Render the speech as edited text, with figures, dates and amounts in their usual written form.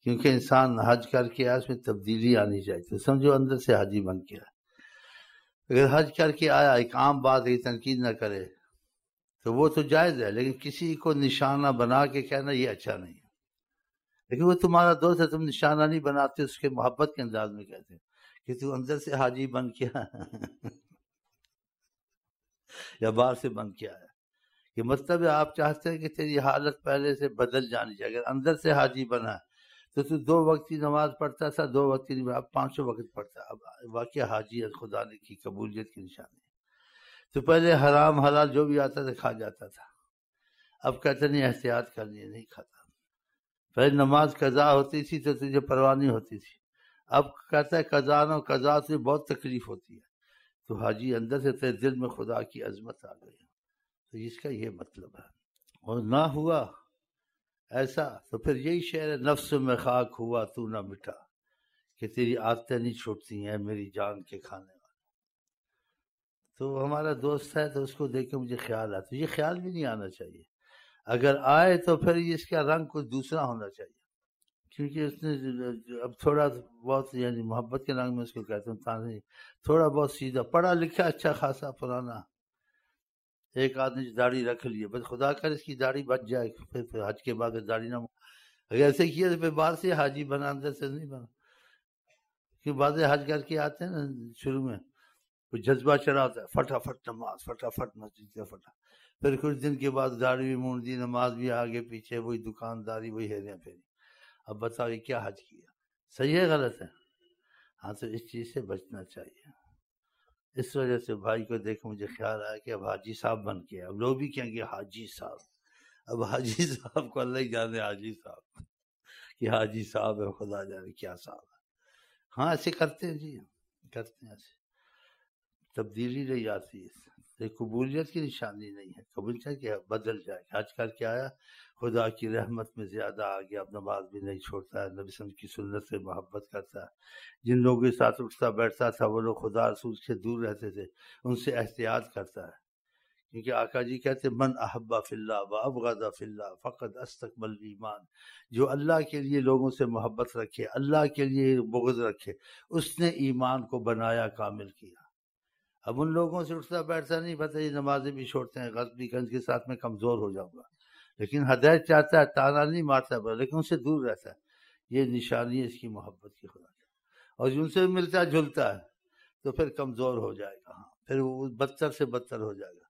کیونکہ انسان حج کر کے آیا، اس میں تبدیلی آنی چاہیے. تو سمجھو اندر سے حاجی بن کے آیا. اگر حج کر کے آیا ایک عام بات ہے، تنقید نہ کرے تو وہ تو جائز ہے، لیکن کسی کو نشانہ بنا کے کہنا یہ اچھا نہیں ہے. لیکن وہ تمہارا دوست ہے، تم نشانہ نہیں بناتے، اس کے محبت کے انداز میں کہتے کہ تو اندر سے حاجی بن کے یا باہر سے بن کے آیا. یہ مطلب ہے آپ چاہتے ہیں کہ تیری حالت پہلے سے بدل جانی چاہیے. اگر اندر سے حاجی بنا تو 2 وقت کی نماز پڑھتا تھا، 2 وقت کی اب 500 وقت پڑھتا. اب واقعی حاجی خدا نے کی قبولیت کی نشانی. تو پہلے حرام حلال جو بھی آتا تھا کھا جاتا تھا، اب کہتے نہیں احتیاط کرنی ہے، نہیں کھاتا. پہلے نماز قضا ہوتی تھی تو تجھے پرواہ نہیں ہوتی تھی، اب کہتا ہے قضا سے بہت تکلیف ہوتی ہے. تو حاجی اندر سے تیرے دل میں خدا کی عظمت آ گئی. تو اس کا یہ مطلب ہے. اور نہ ہوا ایسا تو پھر یہی شعر ہے، نفس میں خاک ہوا تو نہ مٹا، کہ تیری عادتیں نہیں چھوٹتی ہیں میری جان کے کھانے والا. تو ہمارا دوست ہے تو اس کو دیکھ کے مجھے خیال آتا. یہ خیال بھی نہیں آنا چاہیے. اگر آئے تو پھر اس کا رنگ کچھ دوسرا ہونا چاہیے، کیونکہ اس نے اب تھوڑا بہت یعنی محبت کے رنگ میں اس کو کہتے ہیں، تھوڑا بہت سیدھا پڑھا لکھا اچھا خاصا پرانا ایک آدمی داڑھی رکھ لیے، بس خدا کر اس کی داڑھی بچ جائے، پھر حج کے بعد داڑھی نہ. اگر ایسے کیا تو پھر باہر سے حاجی بنا، اندر سے نہیں بنا. کیوں بعض حج کر کے آتے ہیں نا، شروع میں کوئی جذبہ چڑھا ہوتا ہے، فٹافٹ نماز، فٹافٹ مسجد کا پھر کچھ دن کے بعد داڑھی بھی مونڈ دی، نماز بھی آگے پیچھے، وہی دکانداری، وہی ہیریاں پھیری. اب بتاؤ یہ کیا حج کیا؟ صحیح ہے غلط ہے؟ ہاں تو اس چیز سے بچنا چاہیے. اس وجہ سے بھائی کو دیکھ مجھے خیال آیا کہ اب حاجی صاحب بن کے، اب لوگ بھی کہیں گے حاجی صاحب. اب حاجی صاحب کو اللہ ہی جانے، حاجی صاحب کہ حاجی صاحب ہے، خدا جانے کیا صاحب ہے. ہاں ایسے کرتے ہیں جی، کرتے ہیں ایسے. تبدیلی نہیں آتی ہے، قبولیت کی نشانی نہیں ہے. قبول کیا کہ بدل جائے. حج کر کے آیا، خدا کی رحمت میں زیادہ آ گیا، اب نماز بھی نہیں چھوڑتا ہے، نبی صلی اللہ علیہ وسلم کی سنت سے محبت کرتا ہے. جن لوگوں کے ساتھ اٹھتا بیٹھتا تھا وہ لوگ خدا رسول سے دور رہتے تھے، ان سے احتیاط کرتا ہے. کیونکہ آقا جی کہتے من احب فی اللہ و ابغض فی اللہ فقد استکمل ایمان. جو اللہ کے لیے لوگوں سے محبت رکھے، اللہ کے لیے بغض رکھے، اس نے ایمان کو بنایا، کامل کیا. اب ان لوگوں سے اٹھتا بیٹھتا نہیں، پتہ یہ نمازیں بھی چھوڑتے ہیں، غلط بھی گنج کے ساتھ میں کمزور ہو جاؤں گا، لیکن ہدایت چاہتا ہے، تانا نہیں مارتا ہے، لیکن ان سے دور رہتا ہے. یہ نشانی ہے اس کی محبت کی خدا کی. اور جن سے ملتا جلتا ہے تو پھر کمزور ہو جائے گا، ہاں پھر وہ بدتر سے بدتر ہو جائے گا.